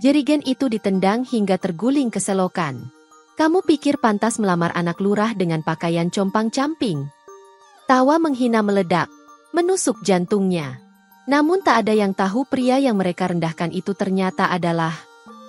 Jerigen itu ditendang hingga terguling ke selokan. Kamu pikir pantas melamar anak lurah dengan pakaian compang-camping? Tawa menghina meledak, menusuk jantungnya. Namun tak ada yang tahu pria yang mereka rendahkan itu ternyata adalah...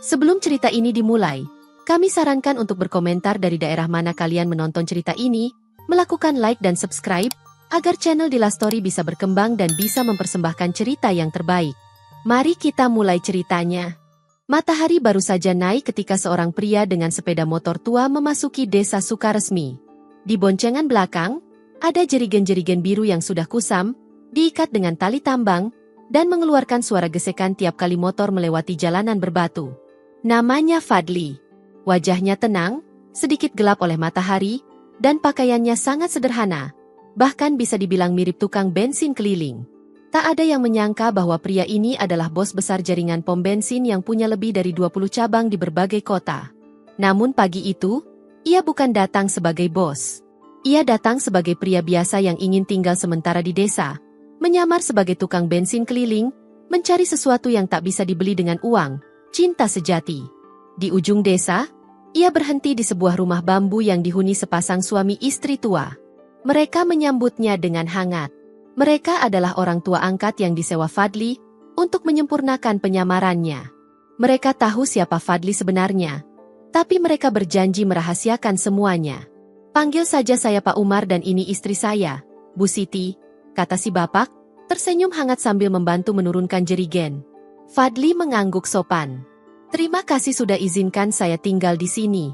Sebelum cerita ini dimulai, kami sarankan untuk berkomentar dari daerah mana kalian menonton cerita ini, melakukan like dan subscribe, agar channel Dila Story bisa berkembang dan bisa mempersembahkan cerita yang terbaik. Mari kita mulai ceritanya. Matahari baru saja naik ketika seorang pria dengan sepeda motor tua memasuki desa Sukaresmi. Di boncengan belakang, ada jerigen-jerigen biru yang sudah kusam, diikat dengan tali tambang, dan mengeluarkan suara gesekan tiap kali motor melewati jalanan berbatu. Namanya Fadli. Wajahnya tenang, sedikit gelap oleh matahari, dan pakaiannya sangat sederhana, bahkan bisa dibilang mirip tukang bensin keliling. Tak ada yang menyangka bahwa pria ini adalah bos besar jaringan pom bensin yang punya lebih dari 20 cabang di berbagai kota. Namun pagi itu, ia bukan datang sebagai bos. Ia datang sebagai pria biasa yang ingin tinggal sementara di desa, menyamar sebagai tukang bensin keliling, mencari sesuatu yang tak bisa dibeli dengan uang, cinta sejati. Di ujung desa, ia berhenti di sebuah rumah bambu yang dihuni sepasang suami istri tua. Mereka menyambutnya dengan hangat. Mereka adalah orang tua angkat yang disewa Fadli untuk menyempurnakan penyamarannya. Mereka tahu siapa Fadli sebenarnya, tapi mereka berjanji merahasiakan semuanya. Panggil saja saya Pak Umar dan ini istri saya, Bu Siti, kata si bapak, tersenyum hangat sambil membantu menurunkan jerigen. Fadli mengangguk sopan. Terima kasih sudah izinkan saya tinggal di sini.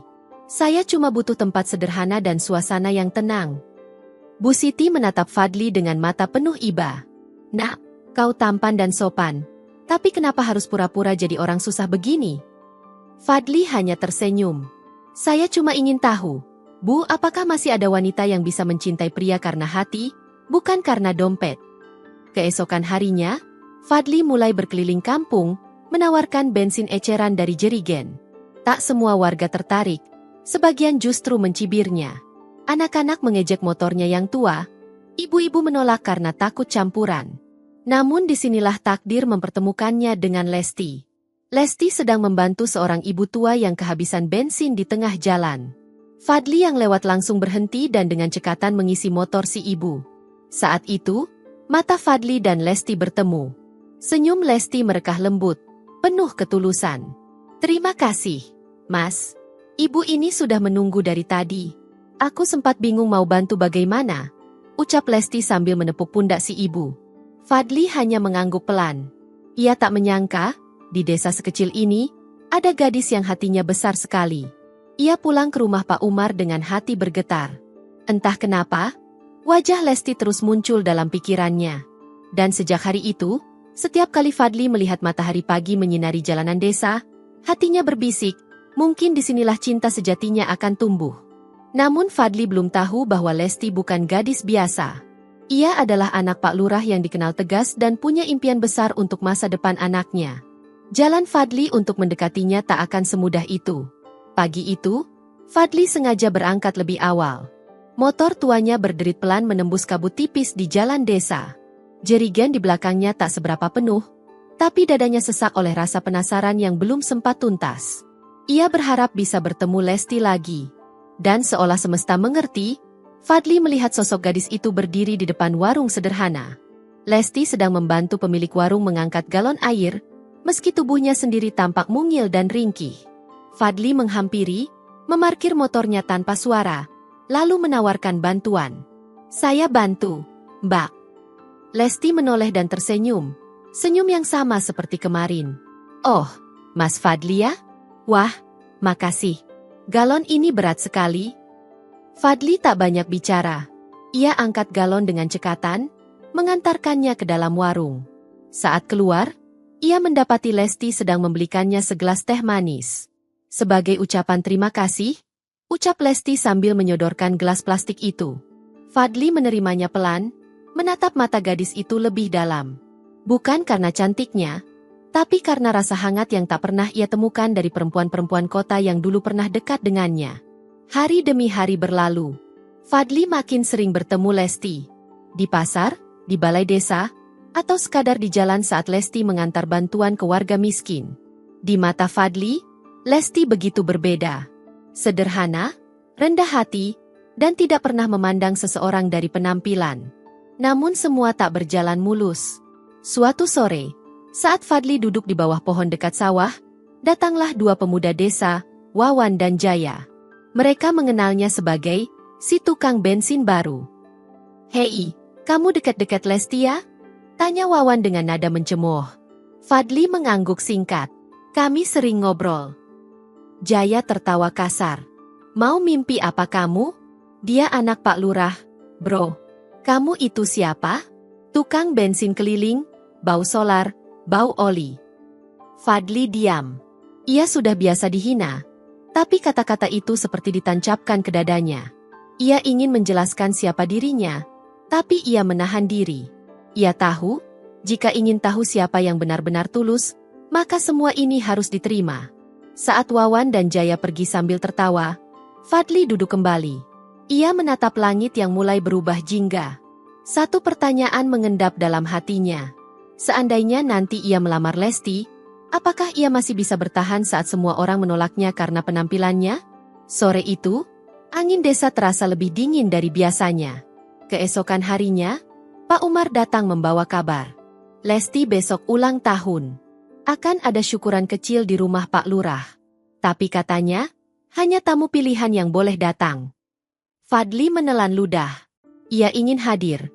Saya cuma butuh tempat sederhana dan suasana yang tenang. Bu Siti menatap Fadli dengan mata penuh iba. Nak, kau tampan dan sopan. Tapi kenapa harus pura-pura jadi orang susah begini? Fadli hanya tersenyum. Saya cuma ingin tahu, Bu, apakah masih ada wanita yang bisa mencintai pria karena hati, bukan karena dompet? Keesokan harinya, Fadli mulai berkeliling kampung, menawarkan bensin eceran dari jerigen. Tak semua warga tertarik, sebagian justru mencibirnya. Anak-anak mengejek motornya yang tua, ibu-ibu menolak karena takut campuran. Namun disinilah takdir mempertemukannya dengan Lesti. Lesti sedang membantu seorang ibu tua yang kehabisan bensin di tengah jalan. Fadli yang lewat langsung berhenti dan dengan cekatan mengisi motor si ibu. Saat itu, mata Fadli dan Lesti bertemu. Senyum Lesti merekah lembut, penuh ketulusan. Terima kasih, Mas. Ibu ini sudah menunggu dari tadi. Aku sempat bingung mau bantu bagaimana, ucap Lesti sambil menepuk pundak si ibu. Fadli hanya mengangguk pelan. Ia tak menyangka, di desa sekecil ini, ada gadis yang hatinya besar sekali. Ia pulang ke rumah Pak Umar dengan hati bergetar. Entah kenapa, wajah Lesti terus muncul dalam pikirannya. Dan sejak hari itu, setiap kali Fadli melihat matahari pagi menyinari jalanan desa, hatinya berbisik, mungkin disinilah cinta sejatinya akan tumbuh. Namun Fadli belum tahu bahwa Lesti bukan gadis biasa. Ia adalah anak Pak Lurah yang dikenal tegas dan punya impian besar untuk masa depan anaknya. Jalan Fadli untuk mendekatinya tak akan semudah itu. Pagi itu, Fadli sengaja berangkat lebih awal. Motor tuanya berderit pelan menembus kabut tipis di jalan desa. Jerigen di belakangnya tak seberapa penuh, tapi dadanya sesak oleh rasa penasaran yang belum sempat tuntas. Ia berharap bisa bertemu Lesti lagi. Dan seolah semesta mengerti, Fadli melihat sosok gadis itu berdiri di depan warung sederhana. Lesti sedang membantu pemilik warung mengangkat galon air, meski tubuhnya sendiri tampak mungil dan ringkih. Fadli menghampiri, memarkir motornya tanpa suara, lalu menawarkan bantuan. Saya bantu, Mbak. Lesti menoleh dan tersenyum, senyum yang sama seperti kemarin. Oh, Mas Fadli ya? Wah, makasih. Galon ini berat sekali. Fadli tak banyak bicara. Ia angkat galon dengan cekatan, mengantarkannya ke dalam warung. Saat keluar, ia mendapati Lesti sedang membelikannya segelas teh manis. Sebagai ucapan terima kasih, ucap Lesti sambil menyodorkan gelas plastik itu. Fadli menerimanya pelan, menatap mata gadis itu lebih dalam. Bukan karena cantiknya, tapi karena rasa hangat yang tak pernah ia temukan dari perempuan-perempuan kota yang dulu pernah dekat dengannya. Hari demi hari berlalu. Fadli makin sering bertemu Lesti. Di pasar, di balai desa, atau sekadar di jalan saat Lesti mengantar bantuan ke warga miskin. Di mata Fadli, Lesti begitu berbeda. Sederhana, rendah hati, dan tidak pernah memandang seseorang dari penampilan. Namun semua tak berjalan mulus. Suatu sore, saat Fadli duduk di bawah pohon dekat sawah, datanglah dua pemuda desa, Wawan dan Jaya. Mereka mengenalnya sebagai si tukang bensin baru. "Hei, kamu dekat-dekat Lesti ya?" tanya Wawan dengan nada mencemooh. Fadli mengangguk singkat. "Kami sering ngobrol." Jaya tertawa kasar. "Mau mimpi apa kamu? Dia anak Pak Lurah, bro." "Kamu itu siapa?" "Tukang bensin keliling, bau solar, bau oli." Fadli diam. Ia sudah biasa dihina. Tapi kata-kata itu seperti ditancapkan ke dadanya. Ia ingin menjelaskan siapa dirinya, tapi ia menahan diri. Ia tahu, jika ingin tahu siapa yang benar-benar tulus, maka semua ini harus diterima. Saat Wawan dan Jaya pergi sambil tertawa, Fadli duduk kembali. Ia menatap langit yang mulai berubah jingga. Satu pertanyaan mengendap dalam hatinya. Seandainya nanti ia melamar Lesti, apakah ia masih bisa bertahan saat semua orang menolaknya karena penampilannya? Sore itu, angin desa terasa lebih dingin dari biasanya. Keesokan harinya, Pak Umar datang membawa kabar. Lesti besok ulang tahun. Akan ada syukuran kecil di rumah Pak Lurah. Tapi katanya, hanya tamu pilihan yang boleh datang. Fadli menelan ludah. Ia ingin hadir.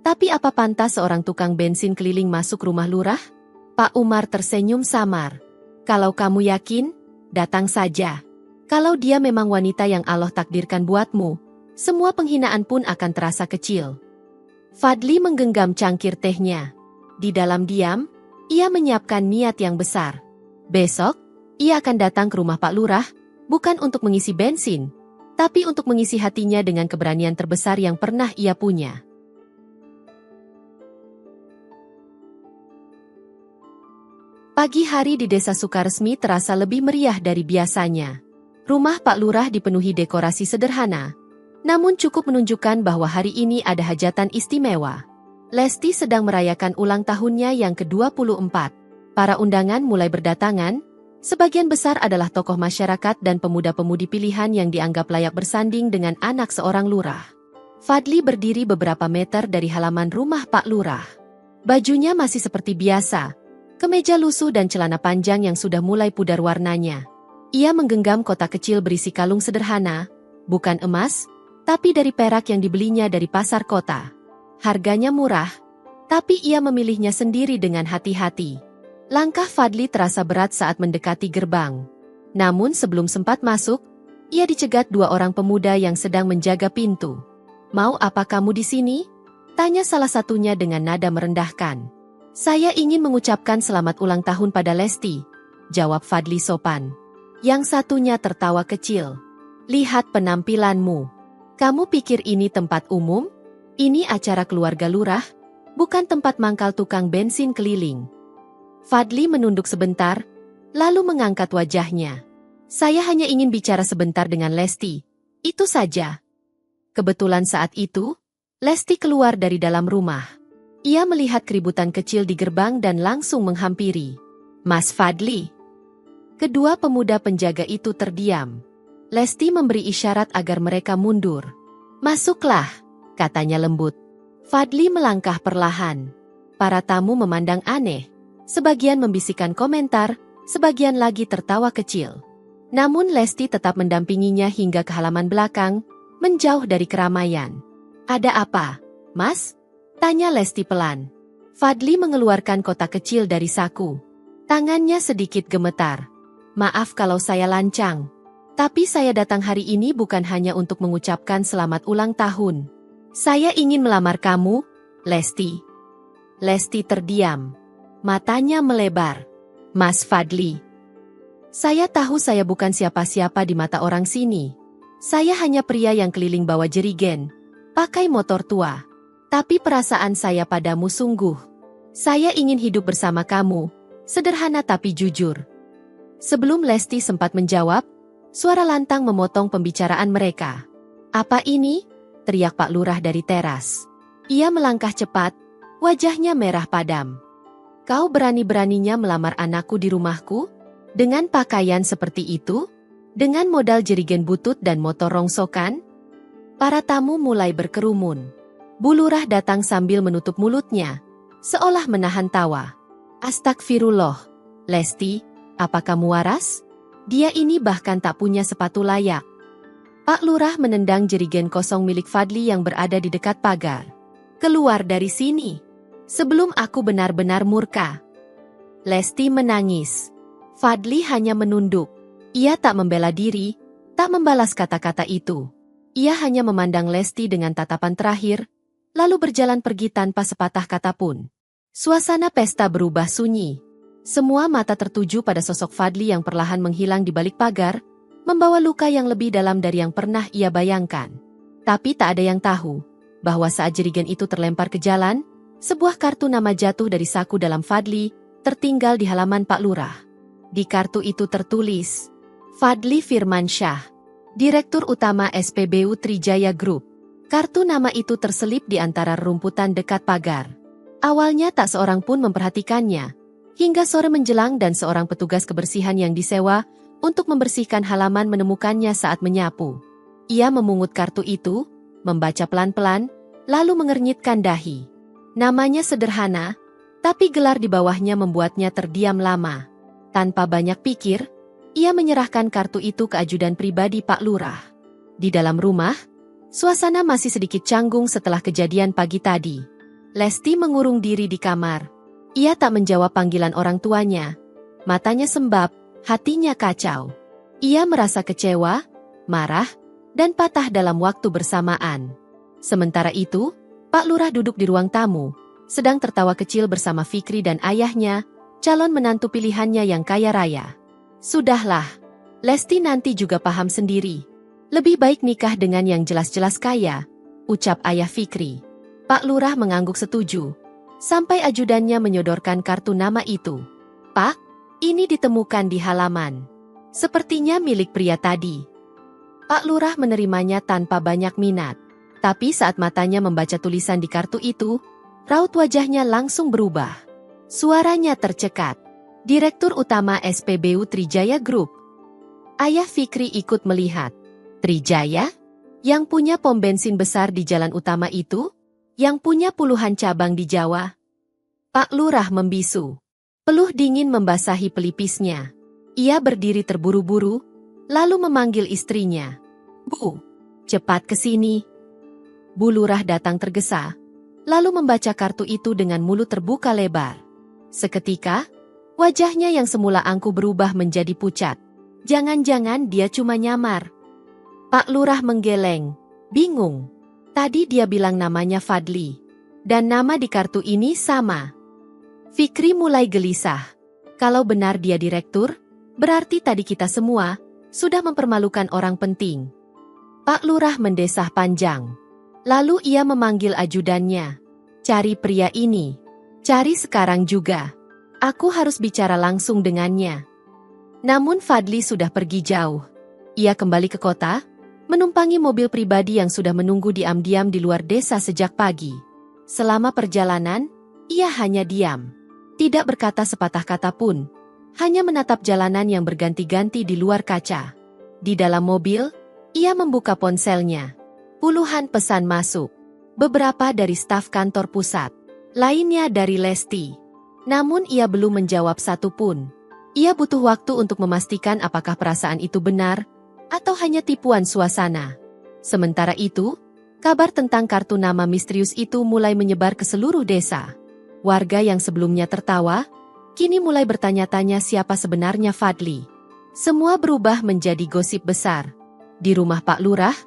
Tapi apa pantas seorang tukang bensin keliling masuk rumah lurah? Pak Umar tersenyum samar. "Kalau kamu yakin, datang saja. Kalau dia memang wanita yang Allah takdirkan buatmu, semua penghinaan pun akan terasa kecil." Fadli menggenggam cangkir tehnya. Di dalam diam, ia menyiapkan niat yang besar. Besok, ia akan datang ke rumah Pak Lurah, bukan untuk mengisi bensin, tapi untuk mengisi hatinya dengan keberanian terbesar yang pernah ia punya. Pagi hari di Desa Sukaresmi terasa lebih meriah dari biasanya. Rumah Pak Lurah dipenuhi dekorasi sederhana, namun cukup menunjukkan bahwa hari ini ada hajatan istimewa. Lesti sedang merayakan ulang tahunnya yang ke-24. Para undangan mulai berdatangan, sebagian besar adalah tokoh masyarakat dan pemuda-pemudi pilihan yang dianggap layak bersanding dengan anak seorang lurah. Fadli berdiri beberapa meter dari halaman rumah Pak Lurah. Bajunya masih seperti biasa, kemeja lusuh dan celana panjang yang sudah mulai pudar warnanya. Ia menggenggam kotak kecil berisi kalung sederhana, bukan emas, tapi dari perak yang dibelinya dari pasar kota. Harganya murah, tapi ia memilihnya sendiri dengan hati-hati. Langkah Fadli terasa berat saat mendekati gerbang. Namun sebelum sempat masuk, ia dicegat dua orang pemuda yang sedang menjaga pintu. "Mau apa kamu di sini?" tanya salah satunya dengan nada merendahkan. "Saya ingin mengucapkan selamat ulang tahun pada Lesti," jawab Fadli sopan. Yang satunya tertawa kecil. "Lihat penampilanmu. Kamu pikir ini tempat umum? Ini acara keluarga lurah, bukan tempat mangkal tukang bensin keliling." Fadli menunduk sebentar, lalu mengangkat wajahnya. "Saya hanya ingin bicara sebentar dengan Lesti. Itu saja." Kebetulan saat itu, Lesti keluar dari dalam rumah. Ia melihat keributan kecil di gerbang dan langsung menghampiri. "Mas Fadli." Kedua pemuda penjaga itu terdiam. Lesti memberi isyarat agar mereka mundur. "Masuklah," katanya lembut. Fadli melangkah perlahan. Para tamu memandang aneh. Sebagian membisikkan komentar, sebagian lagi tertawa kecil. Namun Lesti tetap mendampinginya hingga ke halaman belakang, menjauh dari keramaian. "Ada apa, Mas?" tanya Lesti pelan. Fadli mengeluarkan kotak kecil dari saku. Tangannya sedikit gemetar. "Maaf kalau saya lancang. Tapi saya datang hari ini bukan hanya untuk mengucapkan selamat ulang tahun. Saya ingin melamar kamu, Lesti." Lesti terdiam. Matanya melebar. "Mas Fadli, saya tahu saya bukan siapa-siapa di mata orang sini. Saya hanya pria yang keliling bawa jerigen, pakai motor tua. Tapi perasaan saya padamu sungguh. Saya ingin hidup bersama kamu, sederhana tapi jujur." Sebelum Lesti sempat menjawab, suara lantang memotong pembicaraan mereka. "Apa ini?" teriak Pak Lurah dari teras. Ia melangkah cepat, wajahnya merah padam. "Kau berani-beraninya melamar anakku di rumahku? Dengan pakaian seperti itu, dengan modal jerigen butut dan motor rongsokan, para tamu mulai berkerumun. Bu Lurah datang sambil menutup mulutnya, seolah menahan tawa. Astagfirullah, Lesti, apa kamu waras? Dia ini bahkan tak punya sepatu layak. Pak Lurah menendang jerigen kosong milik Fadli yang berada di dekat pagar. Keluar dari sini, sebelum aku benar-benar murka. Lesti menangis. Fadli hanya menunduk. Ia tak membela diri, tak membalas kata-kata itu. Ia hanya memandang Lesti dengan tatapan terakhir, lalu berjalan pergi tanpa sepatah kata pun. Suasana pesta berubah sunyi. Semua mata tertuju pada sosok Fadli yang perlahan menghilang di balik pagar, membawa luka yang lebih dalam dari yang pernah ia bayangkan. Tapi tak ada yang tahu bahwa saat jerigen itu terlempar ke jalan, sebuah kartu nama jatuh dari saku dalam Fadli, tertinggal di halaman Pak Lurah. Di kartu itu tertulis, Fadli Firmansyah, Direktur Utama SPBU Trijaya Group. Kartu nama itu terselip di antara rumputan dekat pagar. Awalnya tak seorang pun memperhatikannya, hingga sore menjelang dan seorang petugas kebersihan yang disewa untuk membersihkan halaman menemukannya saat menyapu. Ia memungut kartu itu, membaca pelan-pelan, lalu mengernyitkan dahi. Namanya sederhana, tapi gelar di bawahnya membuatnya terdiam lama. Tanpa banyak pikir, ia menyerahkan kartu itu ke ajudan pribadi Pak Lurah. Di dalam rumah, suasana masih sedikit canggung setelah kejadian pagi tadi. Lesti mengurung diri di kamar. Ia tak menjawab panggilan orang tuanya. Matanya sembab, hatinya kacau. Ia merasa kecewa, marah, dan patah dalam waktu bersamaan. Sementara itu, Pak Lurah duduk di ruang tamu, sedang tertawa kecil bersama Fikri dan ayahnya, calon menantu pilihannya yang kaya raya. Sudahlah, Lesti nanti juga paham sendiri. Lebih baik nikah dengan yang jelas-jelas kaya, ucap ayah Fikri. Pak Lurah mengangguk setuju, sampai ajudannya menyodorkan kartu nama itu. Pak, ini ditemukan di halaman. Sepertinya milik pria tadi. Pak Lurah menerimanya tanpa banyak minat. Tapi saat matanya membaca tulisan di kartu itu, raut wajahnya langsung berubah. Suaranya tercekat. Direktur Utama SPBU Trijaya Group. Ayah Fikri ikut melihat. Trijaya? Yang punya pom bensin besar di jalan utama itu? Yang punya puluhan cabang di Jawa? Pak Lurah membisu. Peluh dingin membasahi pelipisnya. Ia berdiri terburu-buru, lalu memanggil istrinya. Bu, cepat ke sini. Bu Lurah datang tergesa, lalu membaca kartu itu dengan mulut terbuka lebar. Seketika, wajahnya yang semula angkuh berubah menjadi pucat. Jangan-jangan dia cuma nyamar. Pak Lurah menggeleng, bingung. Tadi dia bilang namanya Fadli. Dan nama di kartu ini sama. Fikri mulai gelisah. Kalau benar dia direktur, berarti tadi kita semua sudah mempermalukan orang penting. Pak Lurah mendesah panjang. Lalu ia memanggil ajudannya. Cari pria ini. Cari sekarang juga. Aku harus bicara langsung dengannya. Namun Fadli sudah pergi jauh. Ia kembali ke kota, menumpangi mobil pribadi yang sudah menunggu diam-diam di luar desa sejak pagi. Selama perjalanan, ia hanya diam. Tidak berkata sepatah kata pun. Hanya menatap jalanan yang berganti-ganti di luar kaca. Di dalam mobil, ia membuka ponselnya. Puluhan pesan masuk. Beberapa dari staf kantor pusat. Lainnya dari Lesti. Namun ia belum menjawab satu pun. Ia butuh waktu untuk memastikan apakah perasaan itu benar, atau hanya tipuan suasana. Sementara itu, kabar tentang kartu nama misterius itu mulai menyebar ke seluruh desa. Warga yang sebelumnya tertawa, kini mulai bertanya-tanya siapa sebenarnya Fadli. Semua berubah menjadi gosip besar. Di rumah Pak Lurah,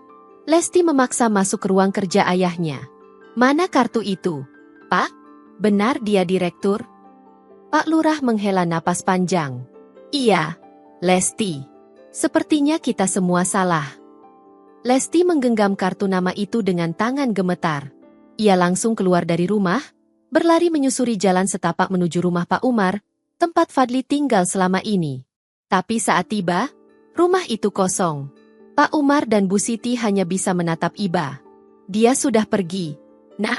Lesti memaksa masuk ke ruang kerja ayahnya. Mana kartu itu? Pak, benar dia direktur? Pak Lurah menghela napas panjang. Iya, Lesti. Sepertinya kita semua salah. Lesti menggenggam kartu nama itu dengan tangan gemetar. Ia langsung keluar dari rumah, berlari menyusuri jalan setapak menuju rumah Pak Umar, tempat Fadli tinggal selama ini. Tapi saat tiba, rumah itu kosong. Pak Umar dan Bu Siti hanya bisa menatap iba. Dia sudah pergi. Nah,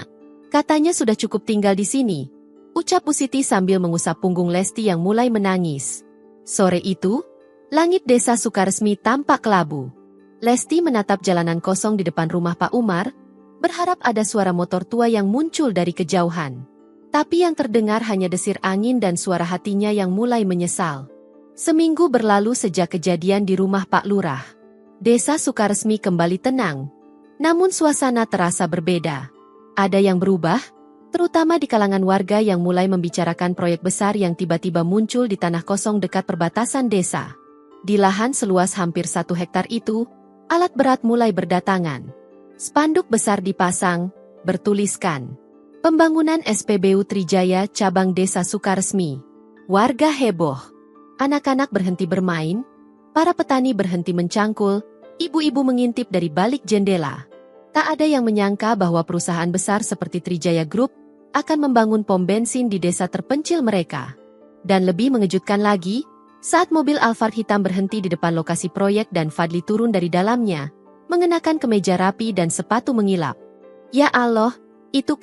katanya sudah cukup tinggal di sini, ucap Bu Siti sambil mengusap punggung Lesti yang mulai menangis. Sore itu, langit desa Sukaresmi tampak kelabu. Lesti menatap jalanan kosong di depan rumah Pak Umar, berharap ada suara motor tua yang muncul dari kejauhan. Tapi yang terdengar hanya desir angin dan suara hatinya yang mulai menyesal. Seminggu berlalu sejak kejadian di rumah Pak Lurah. Desa Sukaresmi kembali tenang. Namun suasana terasa berbeda. Ada yang berubah, terutama di kalangan warga yang mulai membicarakan proyek besar yang tiba-tiba muncul di tanah kosong dekat perbatasan desa. Di lahan seluas hampir 1 hektar itu, alat berat mulai berdatangan. Spanduk besar dipasang, bertuliskan, "Pembangunan SPBU Trijaya Cabang Desa Sukaresmi." Warga heboh. Anak-anak berhenti bermain, para petani berhenti mencangkul, ibu-ibu mengintip dari balik jendela. Tak ada yang menyangka bahwa perusahaan besar seperti Trijaya Group akan membangun pom bensin di desa terpencil mereka. Dan lebih mengejutkan lagi, saat mobil Alphard hitam berhenti di depan lokasi proyek dan Fadli turun dari dalamnya, mengenakan kemeja rapi dan sepatu mengilap. "Ya Allah, itu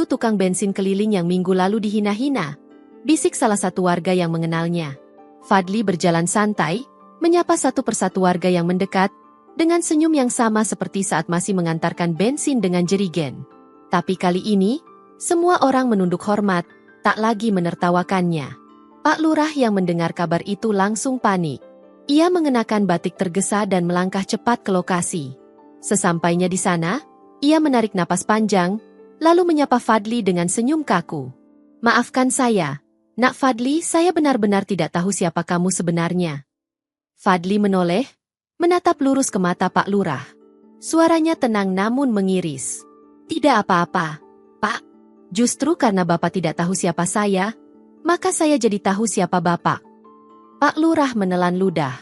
tukang bensin keliling yang minggu lalu dihina-hina," bisik salah satu warga yang mengenalnya. Fadli berjalan santai, menyapa satu persatu warga yang mendekat, dengan senyum yang sama seperti saat masih mengantarkan bensin dengan jerigen. Tapi kali ini, semua orang menunduk hormat, tak lagi menertawakannya. Pak Lurah yang mendengar kabar itu langsung panik. Ia mengenakan batik tergesa dan melangkah cepat ke lokasi. Sesampainya di sana, ia menarik napas panjang, lalu menyapa Fadli dengan senyum kaku. "Maafkan saya, Nak Fadli, saya benar-benar tidak tahu siapa kamu sebenarnya." Fadli menoleh, menatap lurus ke mata Pak Lurah. Suaranya tenang namun mengiris. "Tidak apa-apa, Pak. Justru karena Bapak tidak tahu siapa saya, maka saya jadi tahu siapa Bapak." Pak Lurah menelan ludah.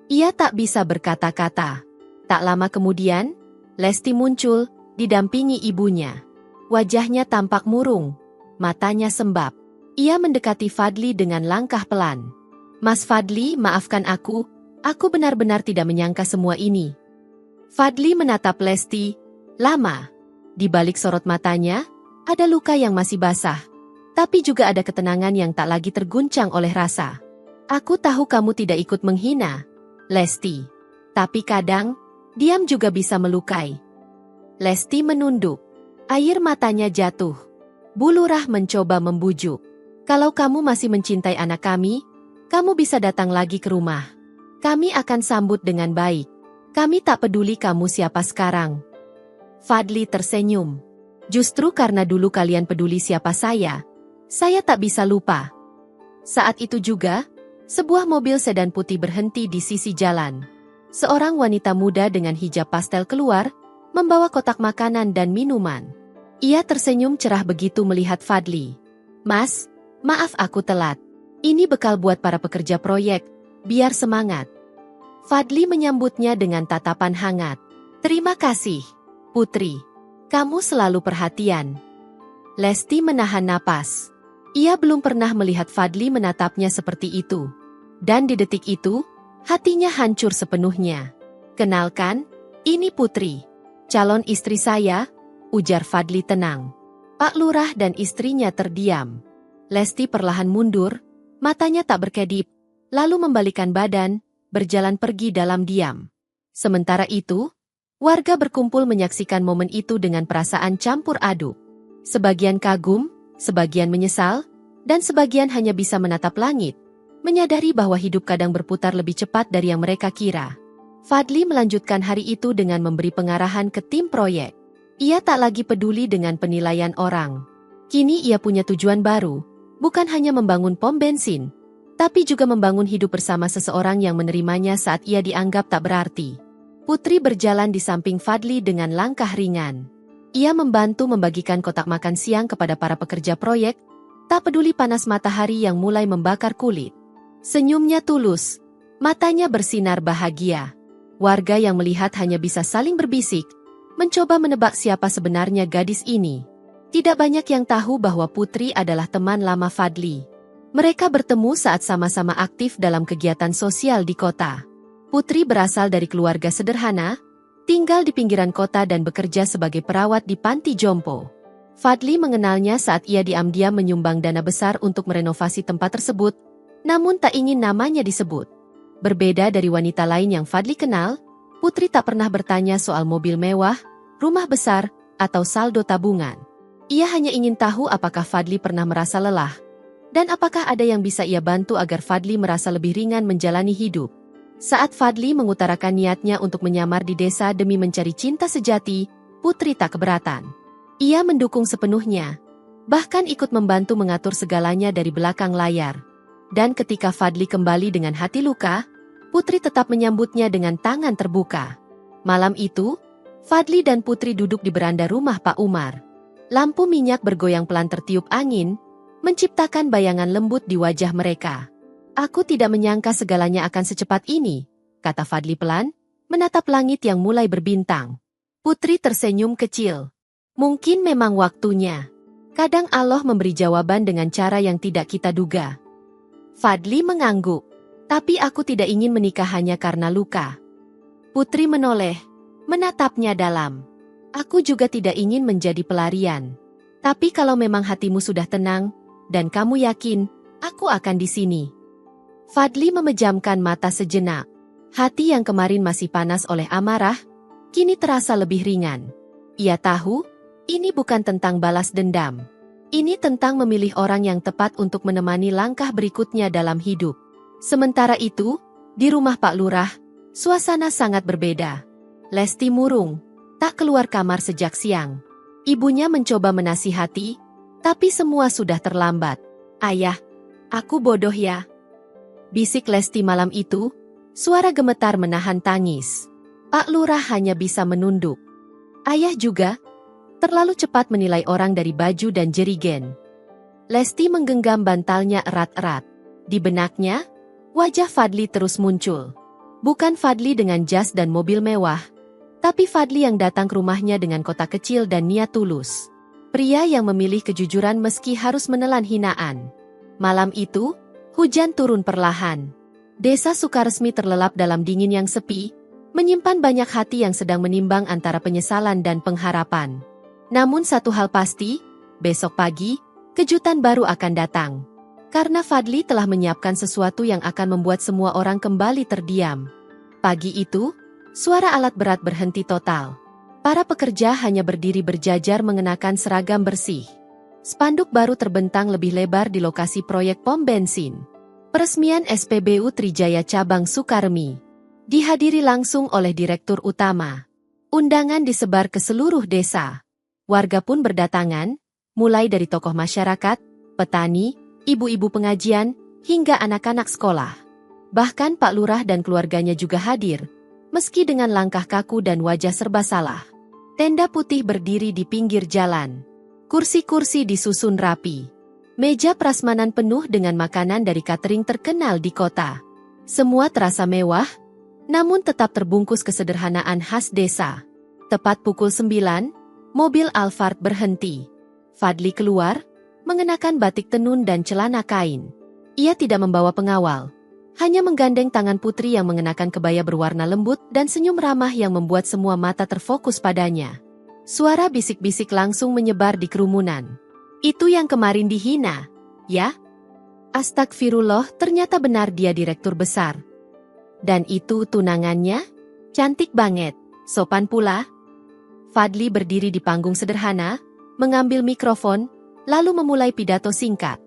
Ia tak bisa berkata-kata. Tak lama kemudian, Lesti muncul, didampingi ibunya. Wajahnya tampak murung, matanya sembab. Ia mendekati Fadli dengan langkah pelan. "Mas Fadli, maafkan aku benar-benar tidak menyangka semua ini." Fadli menatap Lesti, lama. Di balik sorot matanya, ada luka yang masih basah. Tapi juga ada ketenangan yang tak lagi terguncang oleh rasa. "Aku tahu kamu tidak ikut menghina, Lesti. Tapi kadang, diam juga bisa melukai." Lesti menunduk. Air matanya jatuh. Bu Lurah mencoba membujuk. "Kalau kamu masih mencintai anak kami, kamu bisa datang lagi ke rumah. Kami akan sambut dengan baik. Kami tak peduli kamu siapa sekarang." Fadli tersenyum. "Justru karena dulu kalian peduli siapa saya tak bisa lupa." Saat itu juga, sebuah mobil sedan putih berhenti di sisi jalan. Seorang wanita muda dengan hijab pastel keluar, membawa kotak makanan dan minuman. Ia tersenyum cerah begitu melihat Fadli. "Mas, maaf aku telat. Ini bekal buat para pekerja proyek, biar semangat." Fadli menyambutnya dengan tatapan hangat. "Terima kasih, Putri. Kamu selalu perhatian." Lesti menahan napas. Ia belum pernah melihat Fadli menatapnya seperti itu. Dan di detik itu, hatinya hancur sepenuhnya. "Kenalkan, ini Putri, calon istri saya," ujar Fadli tenang. Pak Lurah dan istrinya terdiam. Lesti perlahan mundur, matanya tak berkedip, lalu membalikan badan, berjalan pergi dalam diam. Sementara itu, warga berkumpul menyaksikan momen itu dengan perasaan campur aduk. Sebagian kagum, sebagian menyesal, dan sebagian hanya bisa menatap langit, menyadari bahwa hidup kadang berputar lebih cepat dari yang mereka kira. Fadli melanjutkan hari itu dengan memberi pengarahan ke tim proyek. Ia tak lagi peduli dengan penilaian orang. Kini ia punya tujuan baru, bukan hanya membangun pom bensin, tapi juga membangun hidup bersama seseorang yang menerimanya saat ia dianggap tak berarti. Putri berjalan di samping Fadli dengan langkah ringan. Ia membantu membagikan kotak makan siang kepada para pekerja proyek, tak peduli panas matahari yang mulai membakar kulit. Senyumnya tulus, matanya bersinar bahagia. Warga yang melihat hanya bisa saling berbisik, mencoba menebak siapa sebenarnya gadis ini. Tidak banyak yang tahu bahwa Putri adalah teman lama Fadli. Mereka bertemu saat sama-sama aktif dalam kegiatan sosial di kota. Putri berasal dari keluarga sederhana, tinggal di pinggiran kota dan bekerja sebagai perawat di panti jompo. Fadli mengenalnya saat ia diam-diam menyumbang dana besar untuk merenovasi tempat tersebut, namun tak ingin namanya disebut. Berbeda dari wanita lain yang Fadli kenal, Putri tak pernah bertanya soal mobil mewah, rumah besar, atau saldo tabungan. Ia hanya ingin tahu apakah Fadli pernah merasa lelah, dan apakah ada yang bisa ia bantu agar Fadli merasa lebih ringan menjalani hidup. Saat Fadli mengutarakan niatnya untuk menyamar di desa demi mencari cinta sejati, Putri tak keberatan. Ia mendukung sepenuhnya, bahkan ikut membantu mengatur segalanya dari belakang layar. Dan ketika Fadli kembali dengan hati luka, Putri tetap menyambutnya dengan tangan terbuka. Malam itu, Fadli dan Putri duduk di beranda rumah Pak Umar. Lampu minyak bergoyang pelan tertiup angin, menciptakan bayangan lembut di wajah mereka. Aku tidak menyangka segalanya akan secepat ini, kata Fadli pelan, menatap langit yang mulai berbintang. Putri tersenyum kecil. Mungkin memang waktunya. Kadang Allah memberi jawaban dengan cara yang tidak kita duga. Fadli mengangguk. Tapi aku tidak ingin menikah hanya karena luka. Putri menoleh, menatapnya dalam. Aku juga tidak ingin menjadi pelarian. Tapi kalau memang hatimu sudah tenang, dan kamu yakin, aku akan di sini. Fadli memejamkan mata sejenak. Hati yang kemarin masih panas oleh amarah, kini terasa lebih ringan. Ia tahu, ini bukan tentang balas dendam. Ini tentang memilih orang yang tepat untuk menemani langkah berikutnya dalam hidup. Sementara itu, di rumah Pak Lurah, suasana sangat berbeda. Lesti murung, tak keluar kamar sejak siang. Ibunya mencoba menasihati, tapi semua sudah terlambat. Ayah, aku bodoh ya. Bisik Lesti malam itu, suara gemetar menahan tangis. Pak Lurah hanya bisa menunduk. Ayah juga, terlalu cepat menilai orang dari baju dan jerigen. Lesti menggenggam bantalnya erat-erat. Di benaknya, wajah Fadli terus muncul. Bukan Fadli dengan jas dan mobil mewah, tapi Fadli yang datang ke rumahnya dengan kotak kecil dan niat tulus. Pria yang memilih kejujuran meski harus menelan hinaan. Malam itu, hujan turun perlahan. Desa Sukaresmi terlelap dalam dingin yang sepi, menyimpan banyak hati yang sedang menimbang antara penyesalan dan pengharapan. Namun satu hal pasti, besok pagi, kejutan baru akan datang. Karena Fadli telah menyiapkan sesuatu yang akan membuat semua orang kembali terdiam. Pagi itu, suara alat berat berhenti total. Para pekerja hanya berdiri berjajar mengenakan seragam bersih. Spanduk baru terbentang lebih lebar di lokasi proyek pom bensin. Peresmian SPBU Trijaya Cabang Sukaremi. Dihadiri langsung oleh Direktur Utama. Undangan disebar ke seluruh desa. Warga pun berdatangan, mulai dari tokoh masyarakat, petani, ibu-ibu pengajian, hingga anak-anak sekolah. Bahkan Pak Lurah dan keluarganya juga hadir, meski dengan langkah kaku dan wajah serba salah. Tenda putih berdiri di pinggir jalan. Kursi-kursi disusun rapi. Meja prasmanan penuh dengan makanan dari catering terkenal di kota. Semua terasa mewah, namun tetap terbungkus kesederhanaan khas desa. Tepat pukul 9, mobil Alphard berhenti. Fadli keluar, mengenakan batik tenun dan celana kain. Ia tidak membawa pengawal, hanya menggandeng tangan Putri yang mengenakan kebaya berwarna lembut dan senyum ramah yang membuat semua mata terfokus padanya. Suara bisik-bisik langsung menyebar di kerumunan. Itu yang kemarin dihina, ya? Astagfirullah, ternyata benar dia direktur besar. Dan itu tunangannya? Cantik banget, sopan pula. Fadli berdiri di panggung sederhana, mengambil mikrofon, lalu memulai pidato singkat.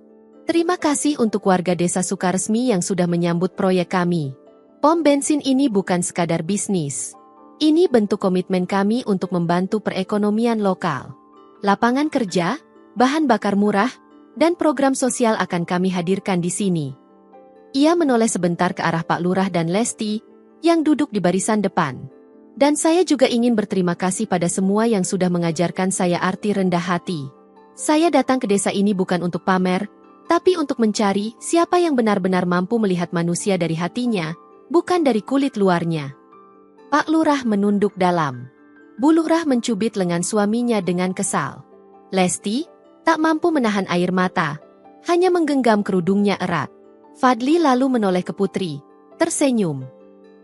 Terima kasih untuk warga desa Sukaresmi yang sudah menyambut proyek kami. Pom bensin ini bukan sekadar bisnis. Ini bentuk komitmen kami untuk membantu perekonomian lokal. Lapangan kerja, bahan bakar murah, dan program sosial akan kami hadirkan di sini. Ia menoleh sebentar ke arah Pak Lurah dan Lesti, yang duduk di barisan depan. Dan saya juga ingin berterima kasih pada semua yang sudah mengajarkan saya arti rendah hati. Saya datang ke desa ini bukan untuk pamer, tapi untuk mencari siapa yang benar-benar mampu melihat manusia dari hatinya, bukan dari kulit luarnya. Pak Lurah menunduk dalam. Bu Lurah mencubit lengan suaminya dengan kesal. Lesti tak mampu menahan air mata, hanya menggenggam kerudungnya erat. Fadli lalu menoleh ke Putri, tersenyum.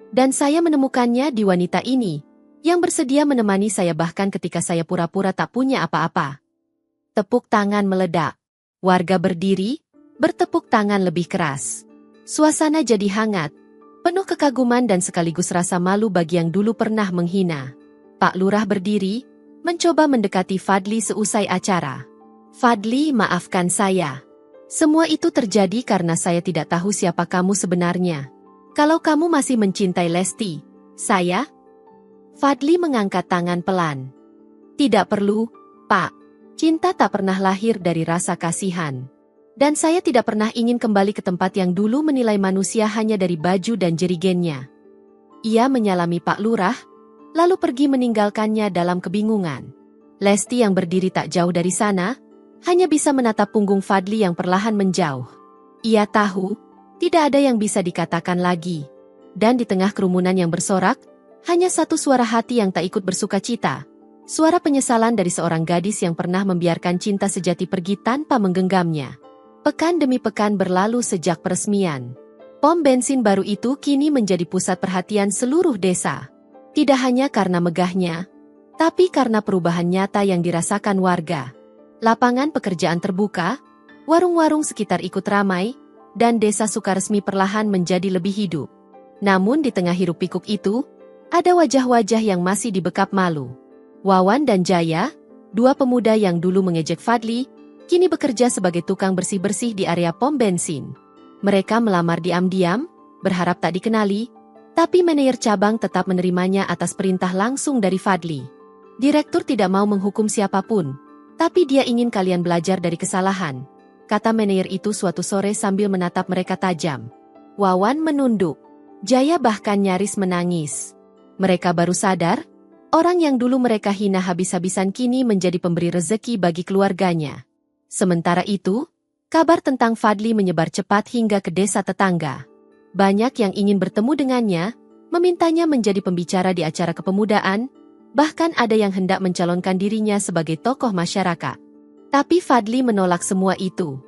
Dan saya menemukannya di wanita ini, yang bersedia menemani saya bahkan ketika saya pura-pura tak punya apa-apa. Tepuk tangan meledak. Warga berdiri, bertepuk tangan lebih keras. Suasana jadi hangat, penuh kekaguman dan sekaligus rasa malu bagi yang dulu pernah menghina. Pak Lurah berdiri, mencoba mendekati Fadli seusai acara. "Fadli, maafkan saya. Semua itu terjadi karena saya tidak tahu siapa kamu sebenarnya. Kalau kamu masih mencintai Lesti, saya..." Fadli mengangkat tangan pelan. "Tidak perlu, Pak. Cinta tak pernah lahir dari rasa kasihan. Dan saya tidak pernah ingin kembali ke tempat yang dulu menilai manusia hanya dari baju dan jerigennya." Ia menyalami Pak Lurah, lalu pergi meninggalkannya dalam kebingungan. Lesti yang berdiri tak jauh dari sana, hanya bisa menatap punggung Fadli yang perlahan menjauh. Ia tahu, tidak ada yang bisa dikatakan lagi. Dan di tengah kerumunan yang bersorak, hanya satu suara hati yang tak ikut bersuka cita. Suara penyesalan dari seorang gadis yang pernah membiarkan cinta sejati pergi tanpa menggenggamnya. Pekan demi pekan berlalu sejak peresmian. Pom bensin baru itu kini menjadi pusat perhatian seluruh desa. Tidak hanya karena megahnya, tapi karena perubahan nyata yang dirasakan warga. Lapangan pekerjaan terbuka, warung-warung sekitar ikut ramai, dan desa Sukaresmi perlahan menjadi lebih hidup. Namun di tengah hiruk-pikuk itu, ada wajah-wajah yang masih dibekap malu. Wawan dan Jaya, dua pemuda yang dulu mengejek Fadli, kini bekerja sebagai tukang bersih-bersih di area pom bensin. Mereka melamar diam-diam, berharap tak dikenali, tapi manajer cabang tetap menerimanya atas perintah langsung dari Fadli. "Direktur tidak mau menghukum siapapun, tapi dia ingin kalian belajar dari kesalahan," kata manajer itu suatu sore sambil menatap mereka tajam. Wawan menunduk. Jaya bahkan nyaris menangis. Mereka baru sadar, orang yang dulu mereka hina habis-habisan kini menjadi pemberi rezeki bagi keluarganya. Sementara itu, kabar tentang Fadli menyebar cepat hingga ke desa tetangga. Banyak yang ingin bertemu dengannya, memintanya menjadi pembicara di acara kepemudaan, bahkan ada yang hendak mencalonkan dirinya sebagai tokoh masyarakat. Tapi Fadli menolak semua itu.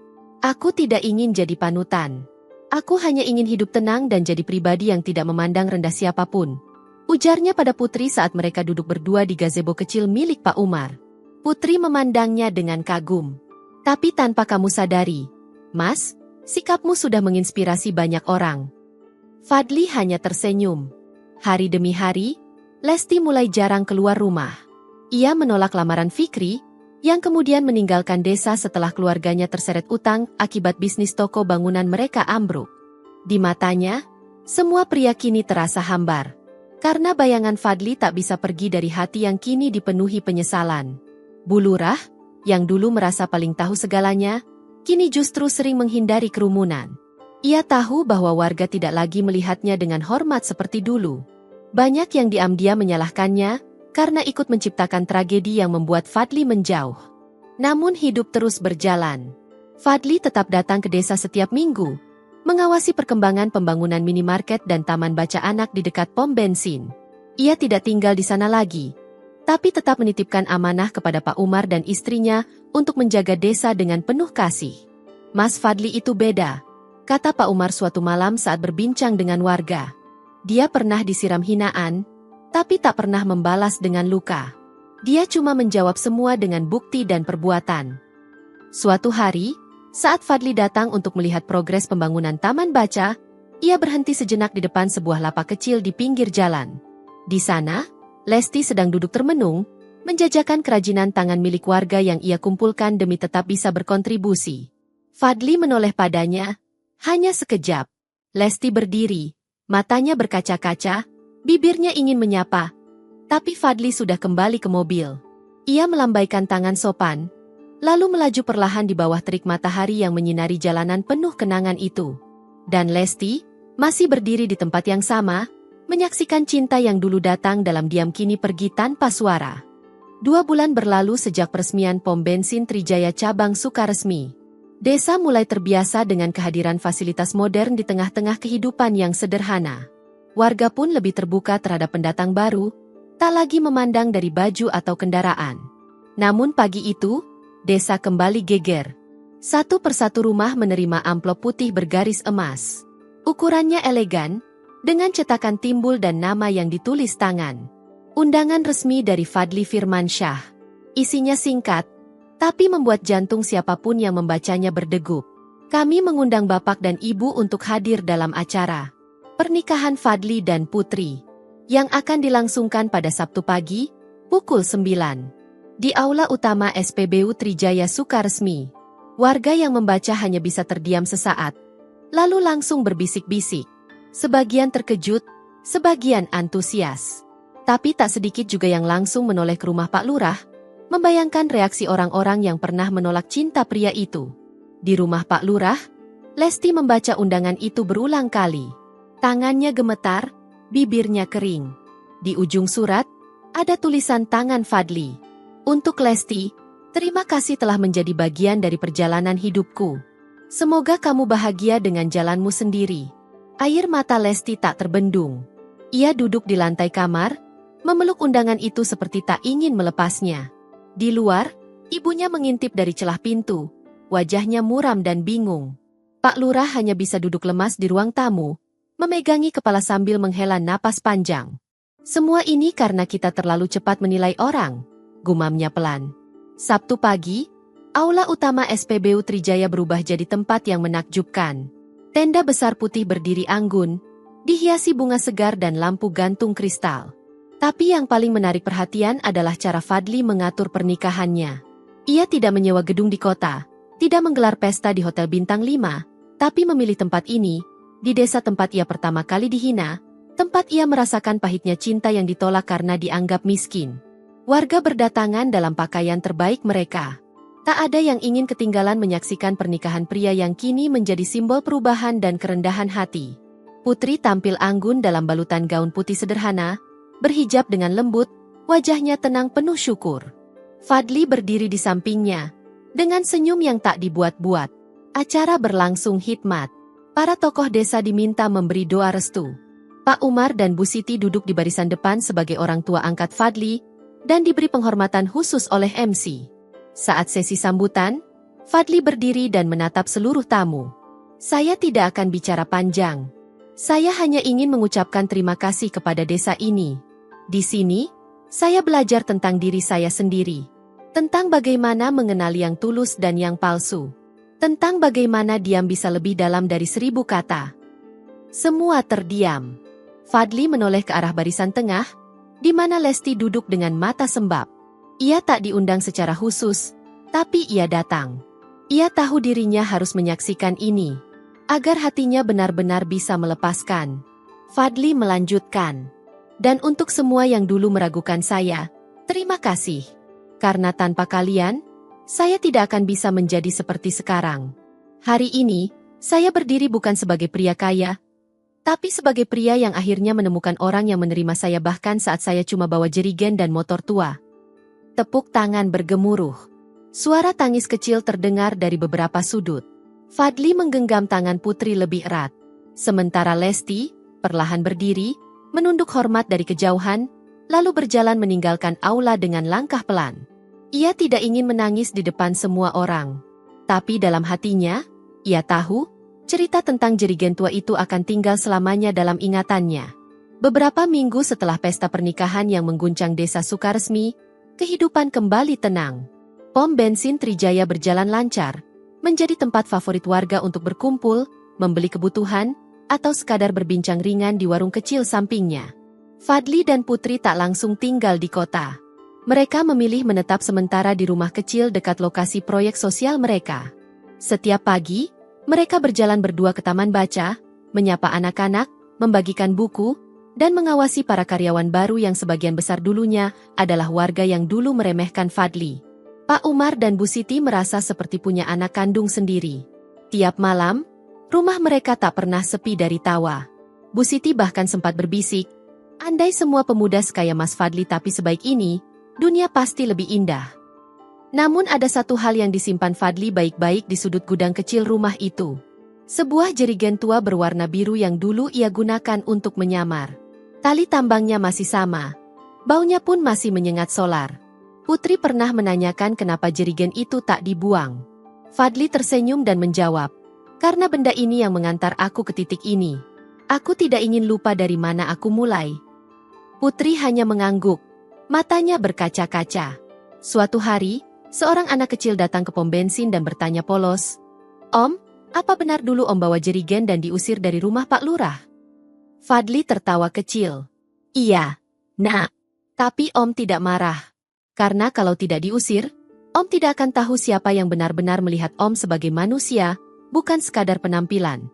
"Aku tidak ingin jadi panutan. Aku hanya ingin hidup tenang dan jadi pribadi yang tidak memandang rendah siapapun," ujarnya pada Putri saat mereka duduk berdua di gazebo kecil milik Pak Umar. Putri memandangnya dengan kagum. "Tapi tanpa kamu sadari, Mas, sikapmu sudah menginspirasi banyak orang." Fadli hanya tersenyum. Hari demi hari, Lesti mulai jarang keluar rumah. Ia menolak lamaran Fikri, yang kemudian meninggalkan desa setelah keluarganya terseret utang akibat bisnis toko bangunan mereka ambruk. Di matanya, semua pria kini terasa hambar. Karena bayangan Fadli tak bisa pergi dari hati yang kini dipenuhi penyesalan. Bu Lurah, yang dulu merasa paling tahu segalanya, kini justru sering menghindari kerumunan. Ia tahu bahwa warga tidak lagi melihatnya dengan hormat seperti dulu. Banyak yang diam-diam menyalahkannya, karena ikut menciptakan tragedi yang membuat Fadli menjauh. Namun hidup terus berjalan. Fadli tetap datang ke desa setiap minggu, mengawasi perkembangan pembangunan minimarket dan taman baca anak di dekat pom bensin. Ia tidak tinggal di sana lagi, tapi tetap menitipkan amanah kepada Pak Umar dan istrinya untuk menjaga desa dengan penuh kasih. "Mas Fadli itu beda," kata Pak Umar suatu malam saat berbincang dengan warga. "Dia pernah disiram hinaan, tapi tak pernah membalas dengan luka. Dia cuma menjawab semua dengan bukti dan perbuatan." Suatu hari, saat Fadli datang untuk melihat progres pembangunan taman baca, ia berhenti sejenak di depan sebuah lapak kecil di pinggir jalan. Di sana, Lesti sedang duduk termenung, menjajakan kerajinan tangan milik warga yang ia kumpulkan demi tetap bisa berkontribusi. Fadli menoleh padanya, hanya sekejap. Lesti berdiri, matanya berkaca-kaca, bibirnya ingin menyapa. Tapi Fadli sudah kembali ke mobil. Ia melambaikan tangan sopan, lalu melaju perlahan di bawah terik matahari yang menyinari jalanan penuh kenangan itu. Dan Lesti masih berdiri di tempat yang sama, menyaksikan cinta yang dulu datang dalam diam kini pergi tanpa suara. 2 bulan berlalu sejak peresmian pom bensin Trijaya cabang Sukaresmi. Desa mulai terbiasa dengan kehadiran fasilitas modern di tengah-tengah kehidupan yang sederhana. Warga pun lebih terbuka terhadap pendatang baru, tak lagi memandang dari baju atau kendaraan. Namun pagi itu, desa kembali geger. Satu persatu rumah menerima amplop putih bergaris emas. Ukurannya elegan, dengan cetakan timbul dan nama yang ditulis tangan. Undangan resmi dari Fadli Firmansyah. Isinya singkat, tapi membuat jantung siapapun yang membacanya berdegup. Kami mengundang Bapak dan Ibu untuk hadir dalam acara pernikahan Fadli dan Putri yang akan dilangsungkan pada Sabtu pagi, pukul 9, di Aula Utama SPBU Trijaya Sukaresmi. Warga yang membaca hanya bisa terdiam sesaat, lalu langsung berbisik-bisik. Sebagian terkejut, sebagian antusias. Tapi tak sedikit juga yang langsung menoleh ke rumah Pak Lurah, membayangkan reaksi orang-orang yang pernah menolak cinta pria itu. Di rumah Pak Lurah, Lesti membaca undangan itu berulang kali. Tangannya gemetar, bibirnya kering. Di ujung surat, ada tulisan tangan Fadli. Untuk Lesti, terima kasih telah menjadi bagian dari perjalanan hidupku. Semoga kamu bahagia dengan jalanmu sendiri. Air mata Lesti tak terbendung. Ia duduk di lantai kamar, memeluk undangan itu seperti tak ingin melepasnya. Di luar, ibunya mengintip dari celah pintu. Wajahnya muram dan bingung. Pak Lurah hanya bisa duduk lemas di ruang tamu, memegangi kepala sambil menghela napas panjang. Semua ini karena kita terlalu cepat menilai orang, gumamnya pelan. Sabtu pagi, Aula Utama SPBU Trijaya berubah jadi tempat yang menakjubkan. Tenda besar putih berdiri anggun, dihiasi bunga segar dan lampu gantung kristal. Tapi yang paling menarik perhatian adalah cara Fadli mengatur pernikahannya. Ia tidak menyewa gedung di kota, tidak menggelar pesta di hotel bintang 5, tapi memilih tempat ini, di desa tempat ia pertama kali dihina, tempat ia merasakan pahitnya cinta yang ditolak karena dianggap miskin. Warga berdatangan dalam pakaian terbaik mereka. Tak ada yang ingin ketinggalan menyaksikan pernikahan pria yang kini menjadi simbol perubahan dan kerendahan hati. Putri tampil anggun dalam balutan gaun putih sederhana, berhijab dengan lembut, wajahnya tenang penuh syukur. Fadli berdiri di sampingnya, dengan senyum yang tak dibuat-buat. Acara berlangsung hikmat. Para tokoh desa diminta memberi doa restu. Pak Umar dan Bu Siti duduk di barisan depan sebagai orang tua angkat Fadli, dan diberi penghormatan khusus oleh MC. Saat sesi sambutan, Fadli berdiri dan menatap seluruh tamu. Saya tidak akan bicara panjang. Saya hanya ingin mengucapkan terima kasih kepada desa ini. Di sini, saya belajar tentang diri saya sendiri. Tentang bagaimana mengenali yang tulus dan yang palsu. Tentang bagaimana diam bisa lebih dalam dari 1000 kata. Semua terdiam. Fadli menoleh ke arah barisan tengah, di mana Lesti duduk dengan mata sembab. Ia tak diundang secara khusus, tapi ia datang. Ia tahu dirinya harus menyaksikan ini, agar hatinya benar-benar bisa melepaskan. Fadli melanjutkan. Dan untuk semua yang dulu meragukan saya, terima kasih. Karena tanpa kalian, saya tidak akan bisa menjadi seperti sekarang. Hari ini, saya berdiri bukan sebagai pria kaya, tapi sebagai pria yang akhirnya menemukan orang yang menerima saya bahkan saat saya cuma bawa jerigen dan motor tua. Tepuk tangan bergemuruh. Suara tangis kecil terdengar dari beberapa sudut. Fadli menggenggam tangan Putri lebih erat. Sementara Lesti, perlahan berdiri, menunduk hormat dari kejauhan, lalu berjalan meninggalkan aula dengan langkah pelan. Ia tidak ingin menangis di depan semua orang. Tapi dalam hatinya, ia tahu, cerita tentang jerigen tua itu akan tinggal selamanya dalam ingatannya. Beberapa minggu setelah pesta pernikahan yang mengguncang desa Sukaresmi, kehidupan kembali tenang. Pom bensin Trijaya berjalan lancar, menjadi tempat favorit warga untuk berkumpul, membeli kebutuhan, atau sekadar berbincang ringan di warung kecil sampingnya. Fadli dan Putri tak langsung tinggal di kota. Mereka memilih menetap sementara di rumah kecil dekat lokasi proyek sosial mereka. Setiap pagi, mereka berjalan berdua ke taman baca, menyapa anak-anak, membagikan buku, dan mengawasi para karyawan baru yang sebagian besar dulunya adalah warga yang dulu meremehkan Fadli. Pak Umar dan Bu Siti merasa seperti punya anak kandung sendiri. Tiap malam, rumah mereka tak pernah sepi dari tawa. Bu Siti bahkan sempat berbisik, andai semua pemuda sekaya Mas Fadli tapi sebaik ini, dunia pasti lebih indah. Namun ada satu hal yang disimpan Fadli baik-baik di sudut gudang kecil rumah itu. Sebuah jerigen tua berwarna biru yang dulu ia gunakan untuk menyamar. Tali tambangnya masih sama. Baunya pun masih menyengat solar. Putri pernah menanyakan kenapa jerigen itu tak dibuang. Fadli tersenyum dan menjawab, "Karena benda ini yang mengantar aku ke titik ini. Aku tidak ingin lupa dari mana aku mulai." Putri hanya mengangguk. Matanya berkaca-kaca. Suatu hari, seorang anak kecil datang ke pom bensin dan bertanya polos, "Om, Apa benar dulu Om bawa jerigen dan diusir dari rumah Pak Lurah? Fadli tertawa kecil. Iya, Nak. Tapi Om tidak marah. Karena kalau tidak diusir, Om tidak akan tahu siapa yang benar-benar melihat Om sebagai manusia, bukan sekadar penampilan.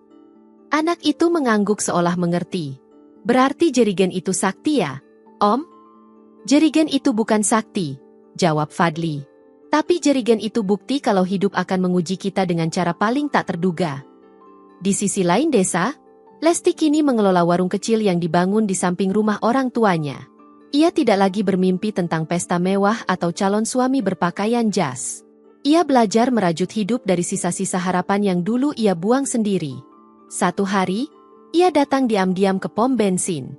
Anak itu mengangguk seolah mengerti. Berarti jerigen itu sakti ya, Om? Jerigen itu bukan sakti, jawab Fadli. Tapi jerigen itu bukti kalau hidup akan menguji kita dengan cara paling tak terduga. Di sisi lain desa, Lesti kini mengelola warung kecil yang dibangun di samping rumah orang tuanya. Ia tidak lagi bermimpi tentang pesta mewah atau calon suami berpakaian jas. Ia belajar merajut hidup dari sisa-sisa harapan yang dulu ia buang sendiri. Satu hari, ia datang diam-diam ke pom bensin.